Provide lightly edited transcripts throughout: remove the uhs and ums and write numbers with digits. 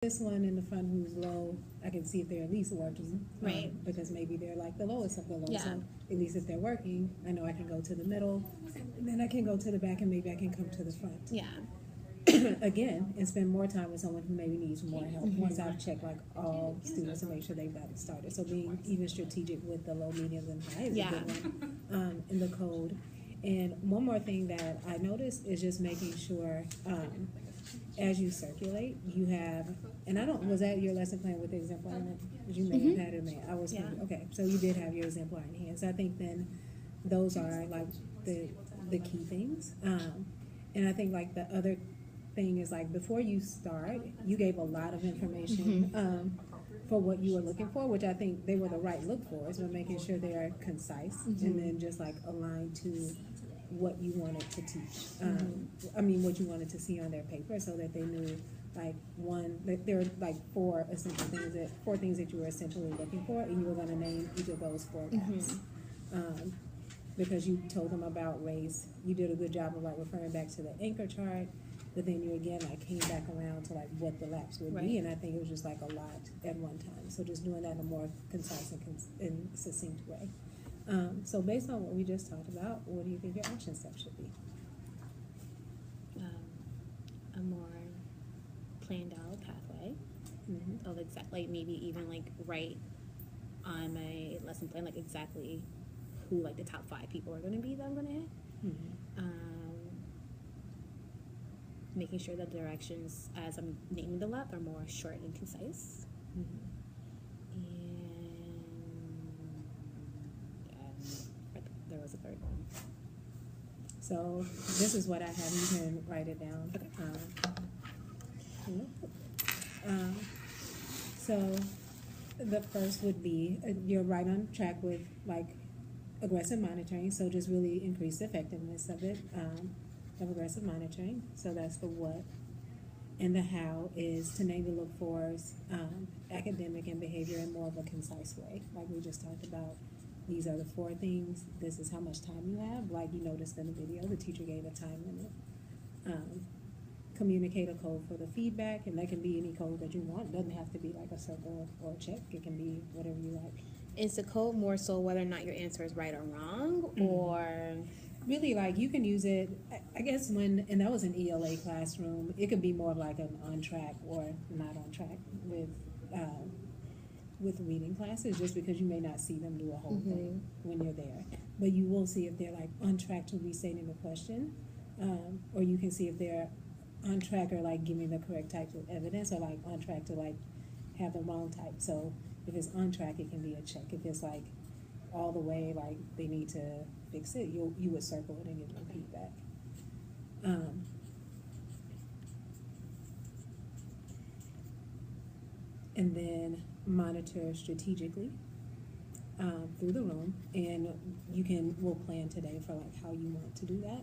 this one in the front who's low, I can see if they're at least working. Right. Because maybe they're like the lowest of the low. Yeah. So at least if they're working, I know I can go to the middle, and then I can go to the back, and maybe I can come to the front. Yeah. Again, and spend more time with someone who maybe needs more help once I've checked like all students to make sure they've got it started. So being even strategic with the low, mediums, and high is a good one in the code. And one more thing that I noticed is just making sure as you circulate, you have, and I don't, was that your lesson plan with the exemplar in it? Did you may have had it in there? I was, okay, so you did have your exemplar in hand. So I think then those are like the key things. And I think like the other thing is like before you start, you gave a lot of information for what you were looking for, which I think they were the right look for, but making sure they are concise and then just like aligned to what you wanted to teach. I mean, what you wanted to see on their paper, so that they knew like there were like four things that you were essentially looking for, and you were going to name each of those four gaps. Because you told them about race, you did a good job of like referring back to the anchor chart, but then you again like came back around to like what the laps would be, and I think it was just like a lot at one time. So just doing that in a more concise and succinct way. So based on what we just talked about, what do you think your action steps should be? A more planned out pathway of exactly, like maybe even like write on my lesson plan like exactly who like the top 5 people are going to be that I'm going to hit. Making sure that directions as I'm naming the lap are more short and concise. There was a third one. So this is what I have. You can write it down. So the first would be you're right on track with like aggressive monitoring. So just really increase the effectiveness of it, of aggressive monitoring. So that's the what. And the how is to name the look fors, academic and behavior in more of a concise way, like we just talked about. These are the 4 things. This is how much time you have. Like you noticed in the video, the teacher gave a time limit. Communicate a code for the feedback, and that can be any code that you want. It doesn't have to be like a circle or a check. It can be whatever you like. Is the code more so whether or not your answer is right or wrong, or really like you can use it? I guess and that was an ELA classroom. It could be more of like an on track or not on track with reading classes, just because you may not see them do a whole thing when you're there, but you will see if they're like on track to restating the question, or you can see if they're on track or like giving the correct type of evidence, or like on track to like have the wrong type. So if it's on track, it can be a check. If it's like all the way like they need to fix it, you would circle it and give them feedback. And then monitor strategically through the room, and we'll plan today for like how you want to do that.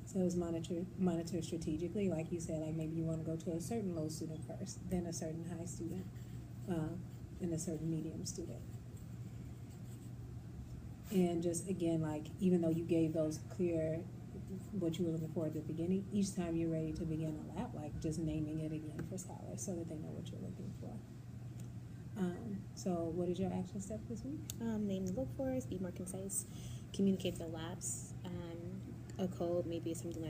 So it's monitor strategically, like you said, like maybe you want to go to a certain low student first, then a certain high student, and a certain medium student. And just again, like even though you gave those clear what you were looking for at the beginning, each time you're ready to begin a lap, like just naming it again for scholars so that they know what you're looking for. So what is your action step this week? Name the look fors, be more concise, communicate the laps, a code, maybe something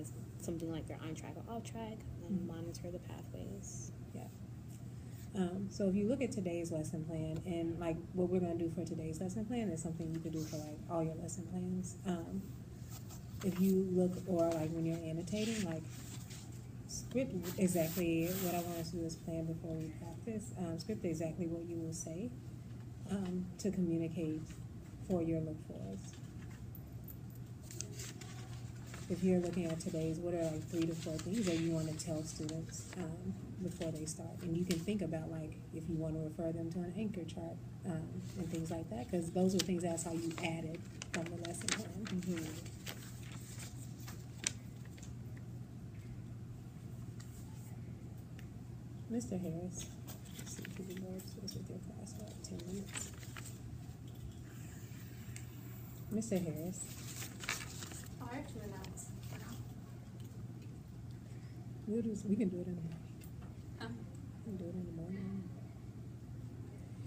like they're on track or off track, and monitor the pathways. Yeah. So if you look at today's lesson plan, and like what we're going to do for today's lesson plan is something you could do for like all your lesson plans. If you look, or like when you're annotating, like script exactly what I want us to do is plan before we practice. Script exactly what you will say to communicate for your look fors. If you're looking at today's, what are like 3 to 4 things that you want to tell students before they start? And you can think about like if you want to refer them to an anchor chart and things like that, because those are things that's how you added from the lesson plan. Mr. Harris, let's see if you can work this with your class for like 10 minutes. Mr. Harris. Oh, actually, that's We can do it in the morning. can do it in the morning.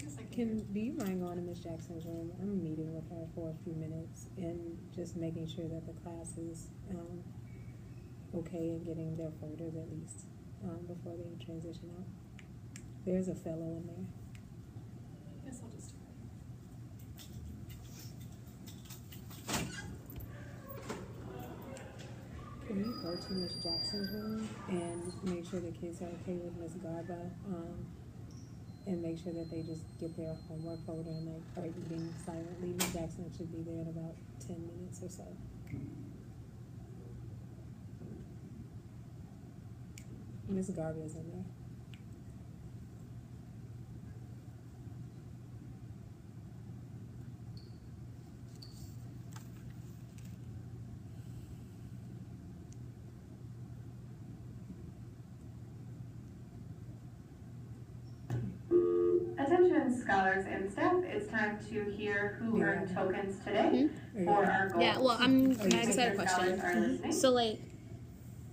Yes, I can. Do you mind going to Miss Jackson's room? I'm meeting with her for a few minutes and just making sure that the class is okay and getting their folders at least before they transition out. There's a fellow in there. Yes, I'll just do Can you go to Miss Jackson's room and make sure the kids are okay with Miss Garba, and make sure that they just get their homework folder and like are eating silently? Miss Jackson should be there in about 10 minutes or so. Miss Garba is in there. Attention scholars and staff, it's time to hear who earned tokens today for our goals. Yeah, well, I just had a Attention question. scholars are listening. So, like,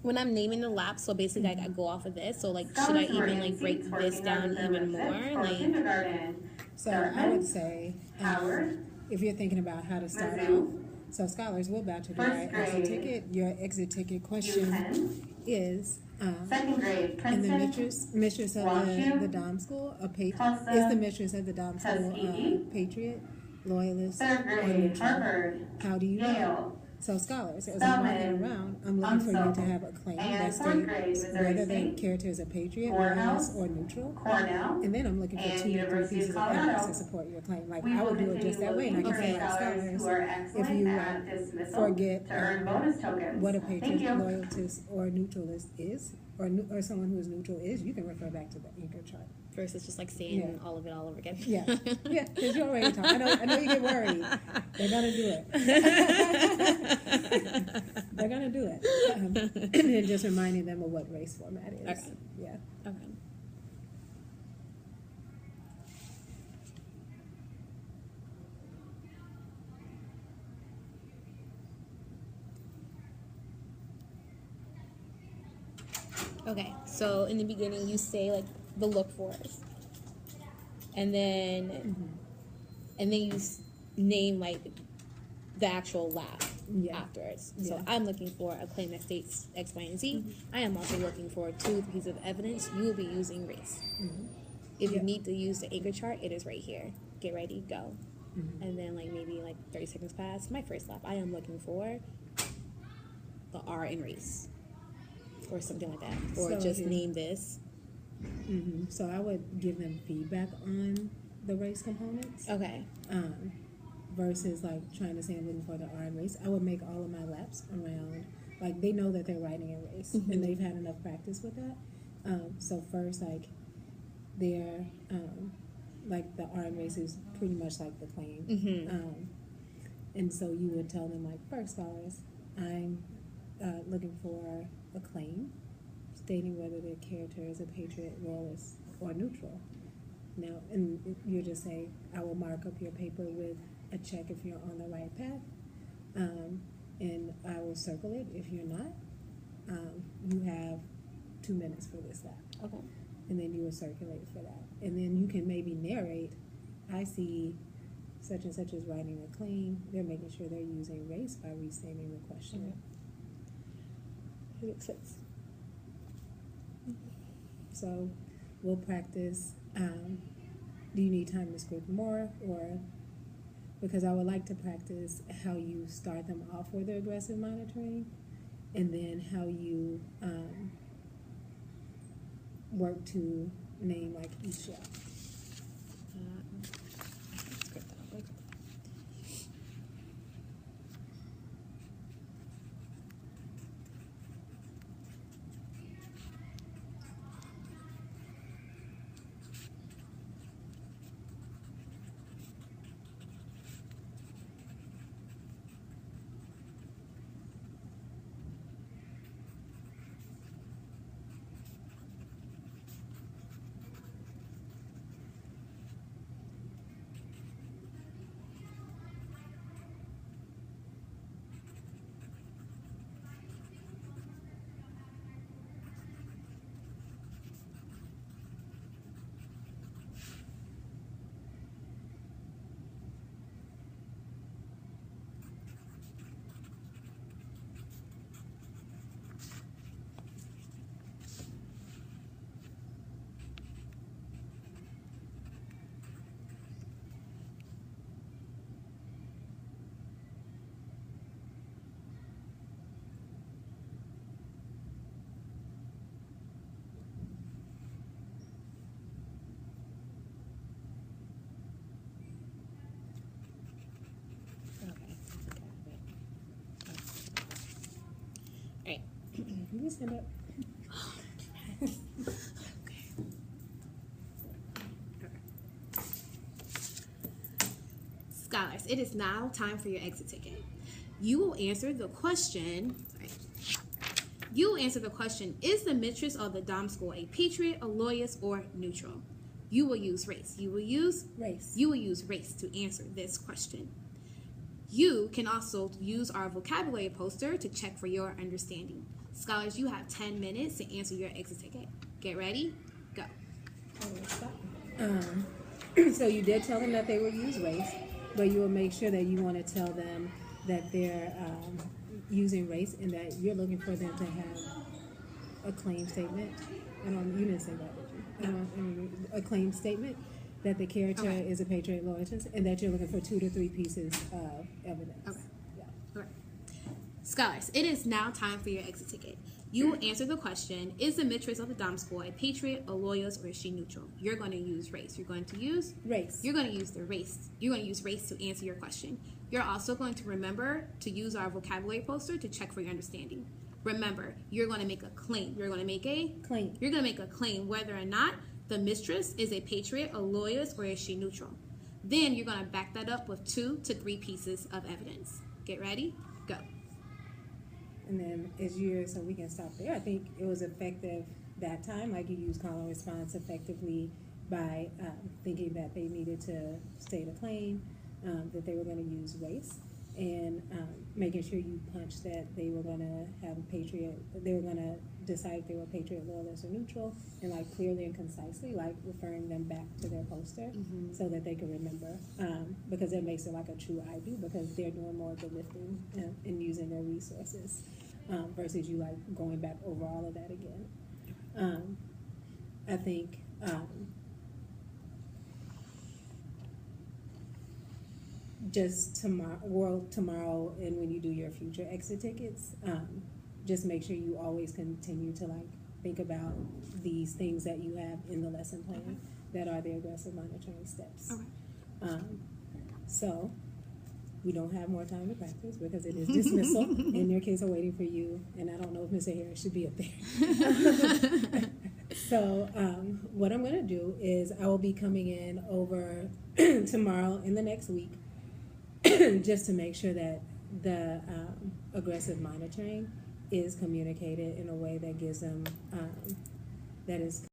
when I'm naming the lap, so basically, like, I go off of this. So, like, should I Scholars who are even, in like, break seats this working down under the even lift more? for Like, kindergarten, So I would say, Howard, if you're thinking about how to start off, Mizzou, so scholars, we're about to do First our exit grade, ticket. Your exit ticket question U10, is, second grade, and the Princeton, mistress of WashU, the Dom School, Tulsa, is the mistress of the Dom School Tuskegee, patriot, loyalist, third or grade, neutral? Harvard, How do you know? Yale, So scholars, as I'm walking Spelman, around, I'm looking for you to have a claim that and fourth grade, states Missouri whether the State, character is a patriot, Morehouse, loyalist, or neutral. Cornell, And then I'm looking for and 2 to 3 University of pieces of evidence Colorado. to support your claim. Like We I will would do it continue just that way, and I looking can for say like scholars scholars, who are if excellent you at dismissal forget to earn bonus tokens. what a Thank patriot, you. loyalist, or neutralist is, or someone who is neutral is, you can refer back to the anchor chart. versus just, like, saying Yeah. all of it all over again. Yeah, yeah, because you already talk. I know you get worried. They're gonna do it. They're gonna do it. And then just reminding them of what race format is. Okay. Yeah. Okay. Okay, so in the beginning you say like the look fors, and then you name like the actual lab Yeah. afterwards. So Yeah. I'm looking for a claim that states X, Y, and Z. I am also looking for 2 pieces of evidence. You will be using race. If Yeah. you need to use the anchor chart, it is right here. Get ready, go. Mm-hmm. And then like maybe like 30 seconds pass. My first lap, I am looking for the R in race. Or something like that. Or So just here- name this. So I would give them feedback on the race components. Okay. Versus like trying to say I'm looking for the R in race. I would make all of my laps around, like they know that they're writing in race and they've had enough practice with that. So first, like they're like the R in race is pretty much like the claim. And so you would tell them like, first scholars, I'm looking for a claim stating whether the character is a patriot, royalist, or neutral. Now, and you just say, I will mark up your paper with a check if you're on the right path, and I will circle it if you're not. You have 2 minutes for this lap. Okay. And then you will circulate for that. And then you can maybe narrate, I see such and such is writing a claim. They're making sure they're using race by restating the question. That makes sense. So we'll practice. Do you need time to script more, or because I would like to practice how you start them off with the aggressive monitoring, and then how you work to name like each shell. Script that out, like, can stand up. Scholars, it is now time for your exit ticket. You will answer the question. You will answer the question: is the mistress of the Dom School a patriot, a loyalist, or neutral? You will use race. You will use Race. You will use race to answer this question. You can also use our vocabulary poster to check for your understanding. Scholars, you have 10 minutes to answer your exit ticket. Get ready, go. So you did tell them that they would use race, but you will make sure that you want to tell them that they're using race and that you're looking for them to have a claim statement. You didn't say that, did you? A claim statement that the character is a patriot loyalist and that you're looking for 2 to 3 pieces of evidence. Okay. Yeah. All right. Scholars, it is now time for your exit ticket. You will answer the question: is the mistress of the Dom School a patriot, a loyalist, or is she neutral? You're going to use race. You're going to use Race. You're going to use the race. You're going to use race to answer your question. You're also going to remember to use our vocabulary poster to check for your understanding. Remember, you're going to make a claim. You're going to make a Claim. You're going to make a claim whether or not the mistress is a patriot, a loyalist, or is she neutral. Then you're going to back that up with 2 to 3 pieces of evidence. Get ready? Go. And then so we can stop there. I think it was effective that time, like you used call and response effectively by thinking that they needed to state a claim, that they were going to use race, and making sure you punched that they were going to have a patriot, they were going to decide if they were patriot, loyalist, or neutral, and like clearly and concisely, like referring them back to their poster so that they can remember, because it makes it like a true ID because they're doing more of the lifting and using their resources versus you like going back over all of that again. I think just tomorrow and when you do your future exit tickets, just make sure you always continue to like think about these things that you have in the lesson plan that are the aggressive monitoring steps. So we don't have more time to practice because it is dismissal and your kids are waiting for you, and I don't know if Mr. Harris should be up there. So what I'm going to do is I will be coming in over tomorrow in the next week just to make sure that the aggressive monitoring is communicated in a way that gives them, that is